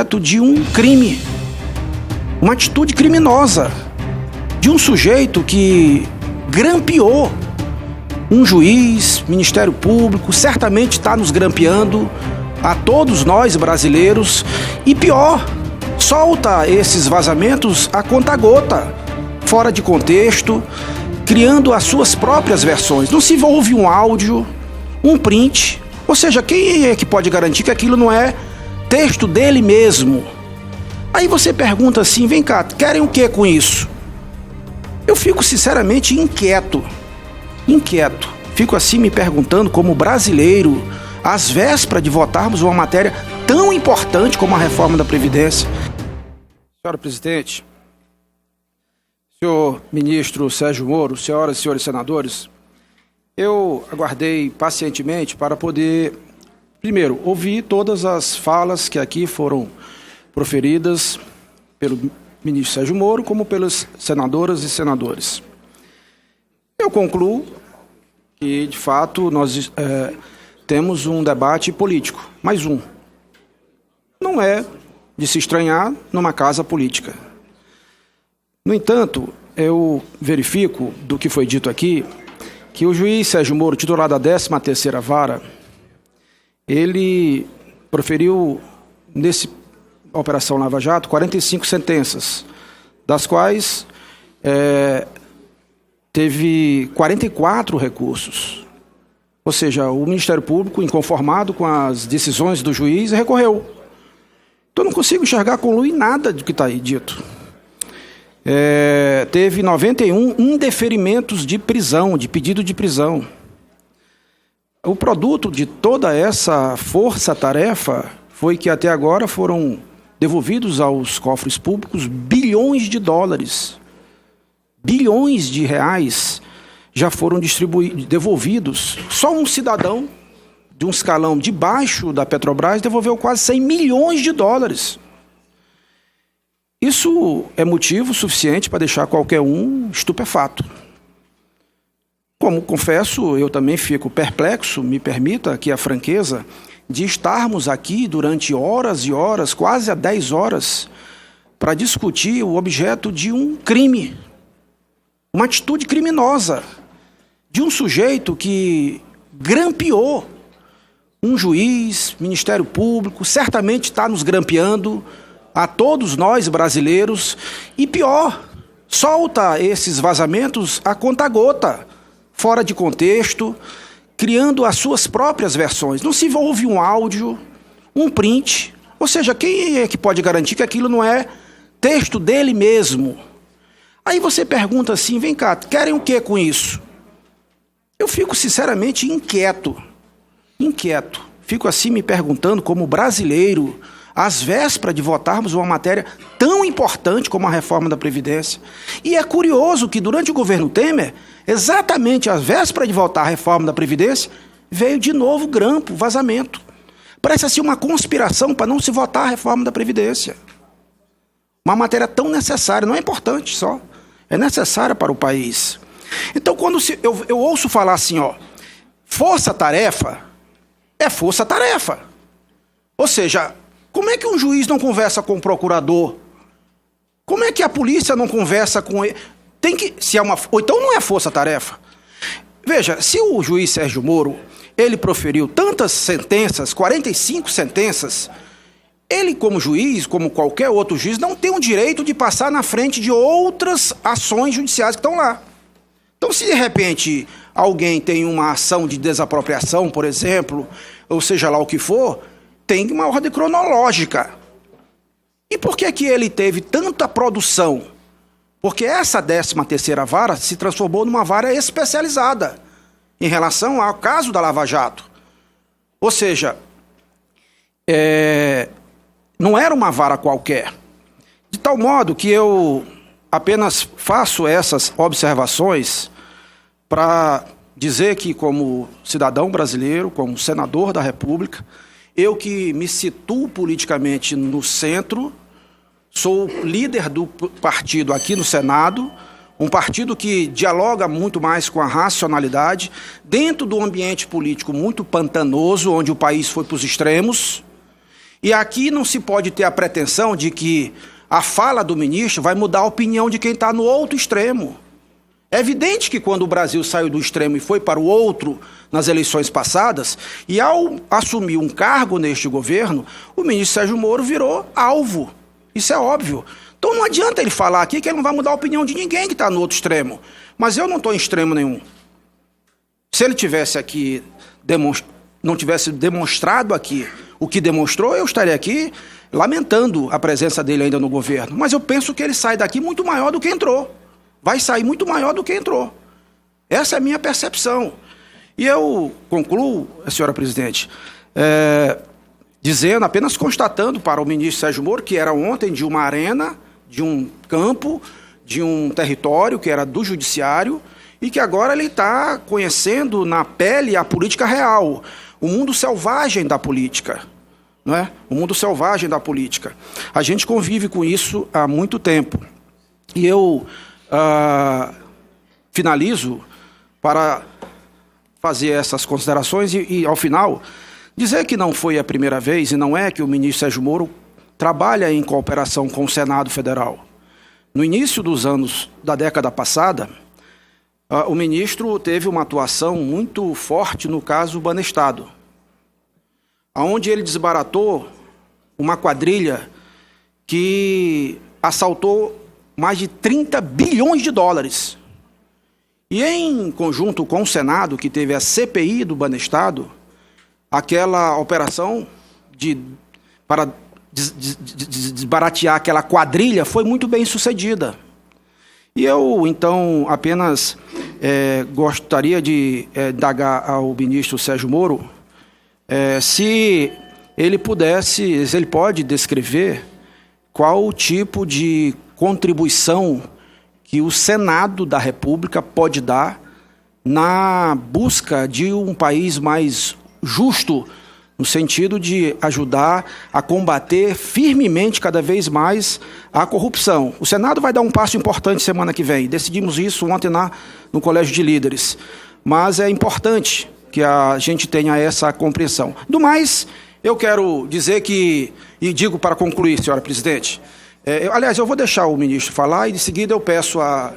de um crime, uma atitude criminosa de um sujeito que grampeou um juiz, Ministério Público, certamente está nos grampeando a todos nós brasileiros e pior, solta esses vazamentos a conta-gota, fora de contexto, criando as suas próprias versões. Não se ouve um áudio, um print, ou seja, quem é que pode garantir que aquilo não é texto dele mesmo? Aí você pergunta assim, vem cá, querem o que com isso? Eu fico sinceramente inquieto. Fico assim me perguntando como brasileiro, às vésperas de votarmos uma matéria tão importante como a reforma da Previdência. Senhora Presidente, senhor ministro Sérgio Moro, senhoras e senhores senadores, eu aguardei pacientemente para poder, primeiro, ouvir todas as falas que aqui foram proferidas pelo ministro Sérgio Moro, como pelas senadoras e senadores. Eu concluo que, de fato, nós temos um debate político, mais um. Não é de se estranhar numa casa política. No entanto, eu verifico do que foi dito aqui, que o juiz Sérgio Moro, titular da 13ª Vara, ele proferiu, nessa Operação Lava Jato, 45 sentenças, das quais teve 44 recursos. Ou seja, o Ministério Público, inconformado com as decisões do juiz, recorreu. Então, eu não consigo enxergar com luz nada do que está aí dito. Teve 91 indeferimentos de prisão, de pedido de prisão. O produto de toda essa força-tarefa foi que até agora foram devolvidos aos cofres públicos bilhões de dólares. Bilhões de reais já foram devolvidos. Só um cidadão de um escalão de baixo da Petrobras devolveu quase 100 milhões de dólares. Isso é motivo suficiente para deixar qualquer um estupefato. Como confesso, eu também fico perplexo, me permita aqui a franqueza, de estarmos aqui durante horas e horas, quase 10 horas, para discutir o objeto de um crime, uma atitude criminosa, de um sujeito que grampeou um juiz, Ministério Público, certamente está nos grampeando a todos nós brasileiros, e pior, solta esses vazamentos a conta-gota, fora de contexto, criando as suas próprias versões. Não se ouve um áudio, um print, ou seja, quem é que pode garantir que aquilo não é texto dele mesmo? Aí você pergunta assim, vem cá, querem o que com isso? Eu fico sinceramente inquieto. Fico assim me perguntando como brasileiro, às vésperas de votarmos uma matéria tão importante como a reforma da Previdência. E é curioso que durante o governo Temer, exatamente às vésperas de votar a reforma da Previdência, veio de novo grampo, vazamento. Parece assim uma conspiração para não se votar a reforma da Previdência. Uma matéria tão necessária, não é importante só, é necessária para o país. Então, quando eu ouço falar assim, força-tarefa, é força-tarefa. Ou seja, como é que um juiz não conversa com o procurador? Como é que a polícia não conversa com ele? Ou então não é força-tarefa. Veja, se o juiz Sérgio Moro, ele proferiu tantas sentenças, 45 sentenças, ele como juiz, como qualquer outro juiz, não tem o direito de passar na frente de outras ações judiciais que estão lá. Então, se de repente alguém tem uma ação de desapropriação, por exemplo, ou seja lá o que for, tem uma ordem cronológica. E por que ele teve tanta produção? Porque essa 13ª Vara se transformou numa vara especializada em relação ao caso da Lava Jato. Ou seja, não era uma vara qualquer. De tal modo que eu apenas faço essas observações para dizer que, como cidadão brasileiro, como senador da República, eu que me situo politicamente no centro, sou líder do partido aqui no Senado, um partido que dialoga muito mais com a racionalidade, dentro do ambiente político muito pantanoso, onde o país foi para os extremos, E aqui não se pode ter a pretensão de que a fala do ministro vai mudar a opinião de quem está no outro extremo. É evidente que quando o Brasil saiu do extremo e foi para o outro nas eleições passadas, e ao assumir um cargo neste governo, o ministro Sérgio Moro virou alvo. Isso é óbvio. Então não adianta ele falar aqui que ele não vai mudar a opinião de ninguém que está no outro extremo. Mas eu não estou em extremo nenhum. Se ele tivesse aqui, não tivesse demonstrado aqui o que demonstrou, eu estaria aqui lamentando a presença dele ainda no governo. Mas eu penso que ele sai daqui muito maior do que entrou. Vai sair muito maior do que entrou. Essa é a minha percepção. E eu concluo, senhora presidente, dizendo, apenas constatando para o ministro Sérgio Moro que era ontem de uma arena, de um campo, de um território que era do judiciário e que agora ele está conhecendo na pele a política real, o mundo selvagem da política, não é? O mundo selvagem da política. A gente convive com isso há muito tempo. E eu finalizo para fazer essas considerações e, ao final, dizer que não foi a primeira vez e não é que o ministro Sérgio Moro trabalha em cooperação com o Senado Federal. No início dos anos da década passada, o ministro teve uma atuação muito forte no caso Banestado, onde ele desbaratou uma quadrilha que assaltou mais de 30 bilhões de dólares. E em conjunto com o Senado, que teve a CPI do Banestado, aquela operação para desbaratear aquela quadrilha foi muito bem sucedida. E eu, então, apenas gostaria de indagar ao ministro Sérgio Moro se ele pode descrever qual o tipo de contribuição que o Senado da República pode dar na busca de um país mais justo, no sentido de ajudar a combater firmemente, cada vez mais, a corrupção. O Senado vai dar um passo importante semana que vem. Decidimos isso ontem no Colégio de Líderes. Mas é importante que a gente tenha essa compreensão. Do mais, eu quero dizer que, e digo para concluir, senhora presidente, aliás, eu vou deixar o ministro falar e, de seguida, eu peço a...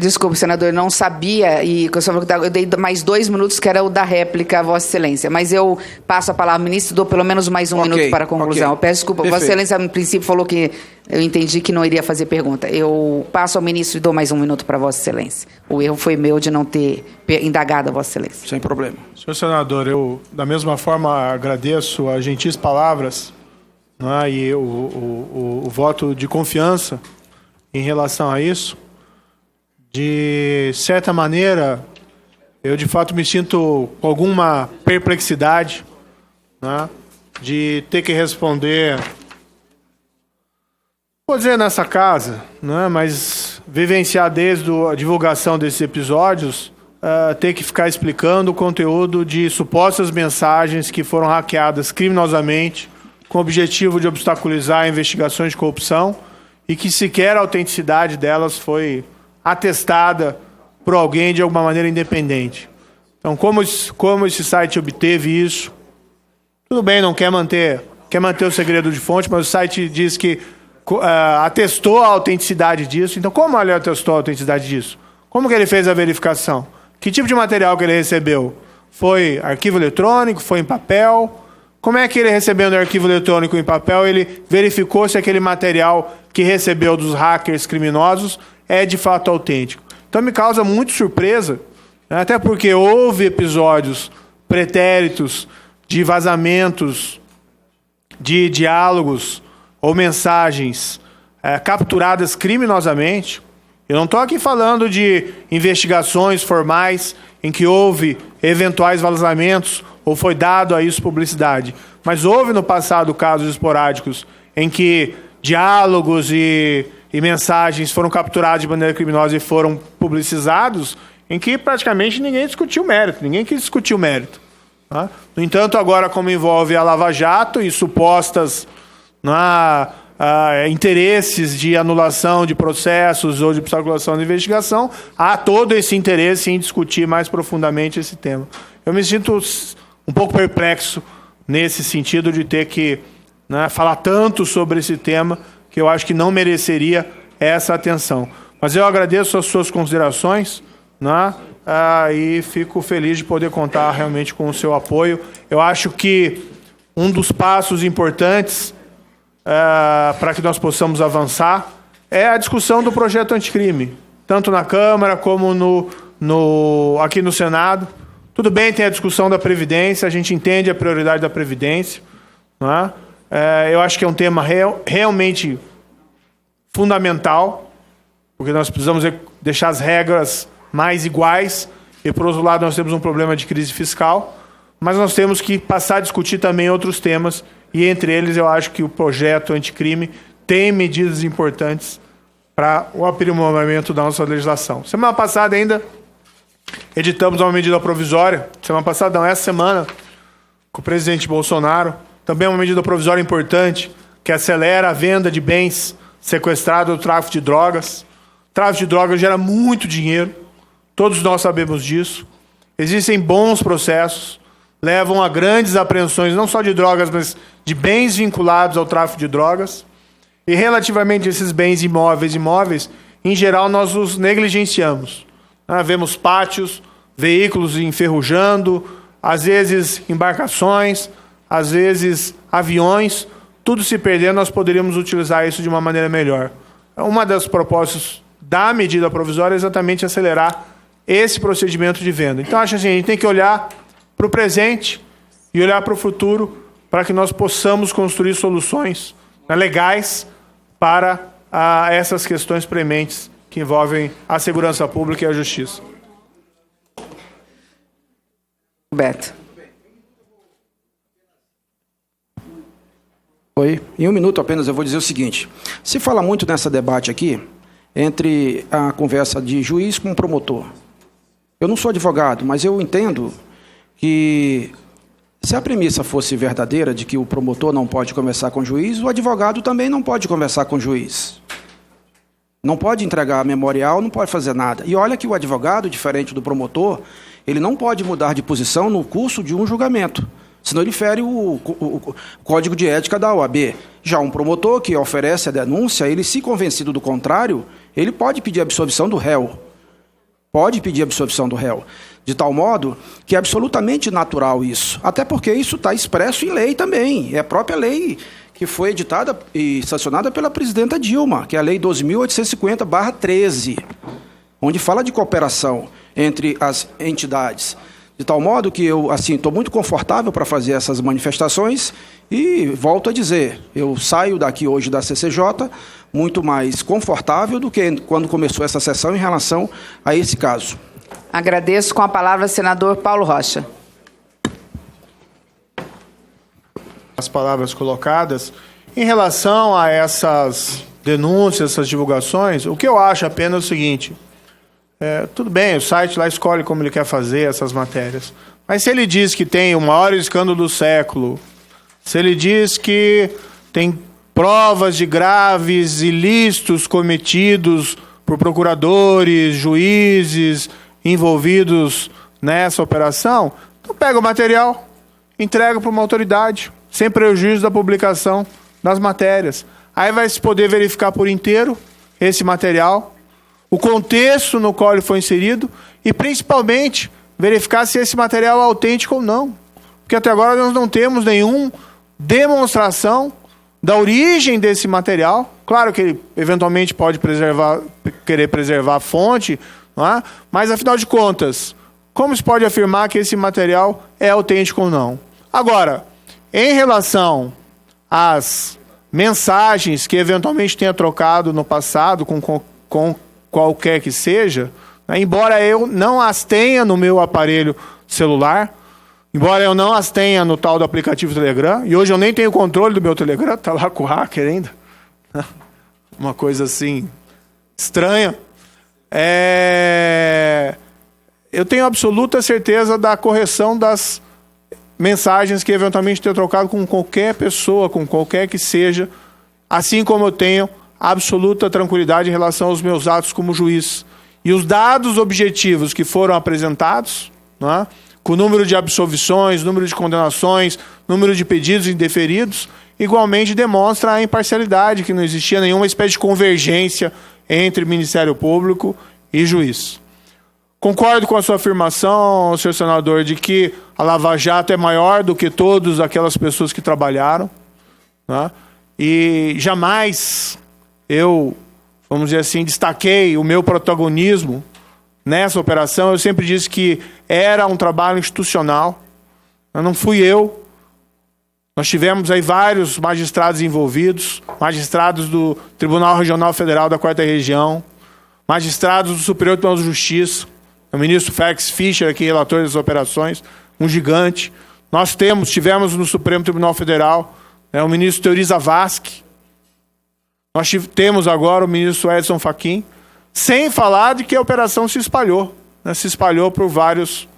Desculpe, senador, eu não sabia, e eu dei mais 2 minutos, que era o da réplica a Vossa Excelência, mas eu passo a palavra ao ministro e dou pelo menos mais um minuto para a conclusão. Eu peço desculpa, perfeito. Vossa Excelência, no princípio, falou que eu entendi que não iria fazer pergunta. Eu passo ao ministro e dou mais 1 minuto para Vossa Excelência. O erro foi meu de não ter indagado a Vossa Excelência. Sem problema. Senhor senador, eu, da mesma forma, agradeço as gentis palavras, né, e o voto de confiança em relação a isso. De certa maneira, eu de fato me sinto com alguma perplexidade, né, de ter que responder, vou dizer nessa casa, né, mas vivenciar desde a divulgação desses episódios, ter que ficar explicando o conteúdo de supostas mensagens que foram hackeadas criminosamente com o objetivo de obstaculizar investigações de corrupção e que sequer a autenticidade delas foi atestada por alguém de alguma maneira independente. Então, como esse site obteve isso? Tudo bem, não quer manter o segredo de fonte, mas o site diz que atestou a autenticidade disso. Então, como ele atestou a autenticidade disso? Como que ele fez a verificação? Que tipo de material que ele recebeu? Foi arquivo eletrônico? Foi em papel? Como é que ele, recebendo arquivo eletrônico em papel, ele verificou se aquele material que recebeu dos hackers criminosos é de fato autêntico? Então me causa muita surpresa, né, até porque houve episódios pretéritos de vazamentos de diálogos ou mensagens capturadas criminosamente. Eu não estou aqui falando de investigações formais em que houve eventuais vazamentos ou foi dado a isso publicidade, mas houve no passado casos esporádicos em que diálogos e mensagens foram capturados de maneira criminosa e foram publicizados, em que praticamente ninguém discutiu o mérito, ninguém quis discutir o mérito. Tá? No entanto, agora, como envolve a Lava Jato e supostas interesses de anulação de processos ou de obstaculação de investigação, há todo esse interesse em discutir mais profundamente esse tema. Eu me sinto um pouco perplexo, nesse sentido de ter que, né, falar tanto sobre esse tema, que eu acho que não mereceria essa atenção. Mas eu agradeço as suas considerações, né, e fico feliz de poder contar realmente com o seu apoio. Eu acho que um dos passos importantes para que nós possamos avançar é a discussão do projeto anticrime, tanto na Câmara como aqui no Senado. Tudo bem, tem a discussão da Previdência, a gente entende a prioridade da Previdência, né? Eu acho que é um tema realmente fundamental, porque nós precisamos deixar as regras mais iguais, e, por outro lado, nós temos um problema de crise fiscal, mas nós temos que passar a discutir também outros temas, e entre eles eu acho que o projeto anticrime tem medidas importantes para o aprimoramento da nossa legislação. Semana passada ainda editamos uma medida provisória, essa semana, com o presidente Bolsonaro, também uma medida provisória importante, que acelera a venda de bens sequestrados do tráfico de drogas. O tráfico de drogas gera muito dinheiro, todos nós sabemos disso. Existem bons processos, levam a grandes apreensões, não só de drogas, mas de bens vinculados ao tráfico de drogas. E relativamente a esses bens imóveis, em geral, nós os negligenciamos. Vemos pátios, veículos enferrujando, às vezes embarcações, às vezes aviões, tudo se perdendo, nós poderíamos utilizar isso de uma maneira melhor. Uma das propostas da medida provisória é exatamente acelerar esse procedimento de venda. Então, acho assim, a gente tem que olhar para o presente e olhar para o futuro para que nós possamos construir soluções, né, legais para essas questões prementes que envolvem a segurança pública e a justiça. Beto. Oi, em um minuto apenas eu vou dizer o seguinte. Se fala muito nessa debate aqui, entre a conversa de juiz com promotor. Eu não sou advogado, mas eu entendo que se a premissa fosse verdadeira de que o promotor não pode conversar com o juiz, o advogado também não pode conversar com o juiz. Não pode entregar memorial, não pode fazer nada. E olha que o advogado, diferente do promotor, ele não pode mudar de posição no curso de um julgamento, senão ele fere o código de ética da OAB. Já um promotor que oferece a denúncia, ele, se convencido do contrário, ele pode pedir absolvição do réu. Pode pedir absolvição do réu. De tal modo que é absolutamente natural isso. Até porque isso está expresso em lei também. É a própria lei que foi editada e sancionada pela presidenta Dilma, que é a Lei 2.850/13, onde fala de cooperação entre as entidades. De tal modo que eu estou muito confortável para fazer essas manifestações e volto a dizer, eu saio daqui hoje da CCJ muito mais confortável do que quando começou essa sessão em relação a esse caso. Agradeço. Com a palavra, senador Paulo Rocha. As palavras colocadas. Em relação a essas denúncias, essas divulgações, o que eu acho apenas é o seguinte: tudo bem, o site lá escolhe como ele quer fazer essas matérias, mas se ele diz que tem o maior escândalo do século, se ele diz que tem provas de graves ilícitos cometidos por procuradores, juízes envolvidos nessa operação, então pega o material, entrega para uma autoridade, sem prejuízo da publicação das matérias. Aí vai se poder verificar por inteiro esse material, o contexto no qual ele foi inserido e, principalmente, verificar se esse material é autêntico ou não. Porque até agora nós não temos nenhuma demonstração da origem desse material. Claro que ele eventualmente pode querer preservar a fonte, não é? Mas, afinal de contas, como se pode afirmar que esse material é autêntico ou não? Agora, em relação às mensagens que eventualmente tenha trocado no passado com qualquer que seja, né, embora eu não as tenha no meu aparelho celular, embora eu não as tenha no tal do aplicativo Telegram, e hoje eu nem tenho controle do meu Telegram, está lá com o hacker ainda, uma coisa assim estranha, eu tenho absoluta certeza da correção das mensagens que eventualmente tenha trocado com qualquer pessoa, com qualquer que seja, assim como eu tenho absoluta tranquilidade em relação aos meus atos como juiz. E os dados objetivos que foram apresentados, não é, com o número de absolvições, número de condenações, número de pedidos indeferidos, igualmente demonstra a imparcialidade, que não existia nenhuma espécie de convergência entre Ministério Público e juiz. Concordo com a sua afirmação, senhor senador, de que a Lava Jato é maior do que todas aquelas pessoas que trabalharam, né? E jamais eu, vamos dizer assim, destaquei o meu protagonismo nessa operação. Eu sempre disse que era um trabalho institucional, não fui eu. Nós tivemos aí vários magistrados envolvidos, magistrados do Tribunal Regional Federal da 4ª Região, magistrados do Superior Tribunal de Justiça, o ministro Félix Fischer, aqui, relator das operações, um gigante. Nós tivemos no Supremo Tribunal Federal o ministro Teori Zavascki. Nós temos agora o ministro Edson Fachin, sem falar de que a operação se espalhou. Né? Se espalhou por várias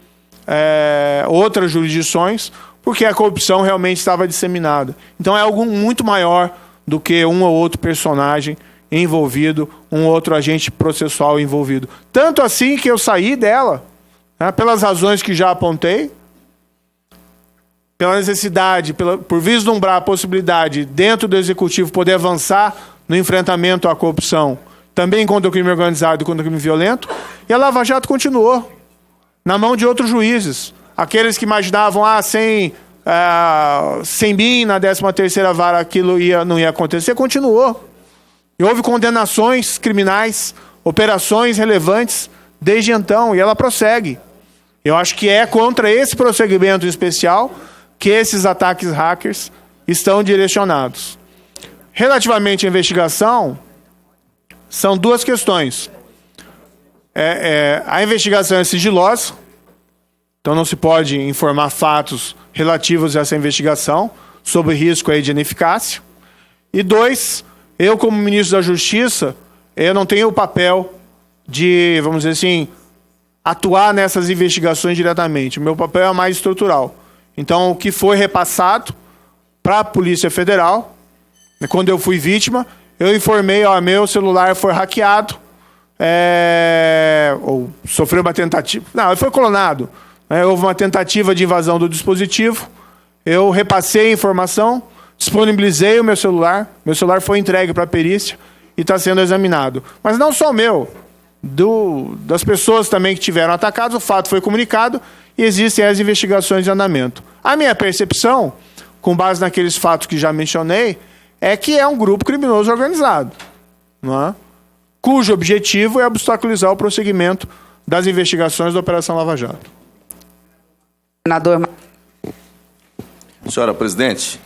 outras jurisdições, porque a corrupção realmente estava disseminada. Então é algo muito maior do que um ou outro personagem envolvido, um outro agente processual envolvido. Tanto assim que eu saí dela, né, pelas razões que já apontei, pela necessidade, por vislumbrar a possibilidade dentro do Executivo poder avançar no enfrentamento à corrupção, também contra o crime organizado e contra o crime violento, e a Lava Jato continuou na mão de outros juízes. Aqueles que imaginavam, sem mim, na 13ª vara, aquilo não ia acontecer, continuou. E houve condenações criminais, operações relevantes desde então, e ela prossegue. Eu acho que é contra esse prosseguimento especial que esses ataques hackers estão direcionados. Relativamente à investigação, são duas questões. A investigação é sigilosa, então não se pode informar fatos relativos a essa investigação, sob risco aí de ineficácia. E 2, eu como ministro da Justiça, eu não tenho o papel de, vamos dizer assim, atuar nessas investigações diretamente. O meu papel é mais estrutural. Então, o que foi repassado para a Polícia Federal, quando eu fui vítima, eu informei, meu celular foi hackeado, ou sofreu uma tentativa... Não, ele foi clonado. Houve uma tentativa de invasão do dispositivo, eu repassei a informação, disponibilizei o meu celular foi entregue para a perícia e está sendo examinado. Mas não só o meu, das pessoas também que tiveram atacados, o fato foi comunicado e existem as investigações em andamento. A minha percepção, com base naqueles fatos que já mencionei, é que é um grupo criminoso organizado, não é? Cujo objetivo é obstaculizar o prosseguimento das investigações da Operação Lava Jato. Senador. Senhora presidente,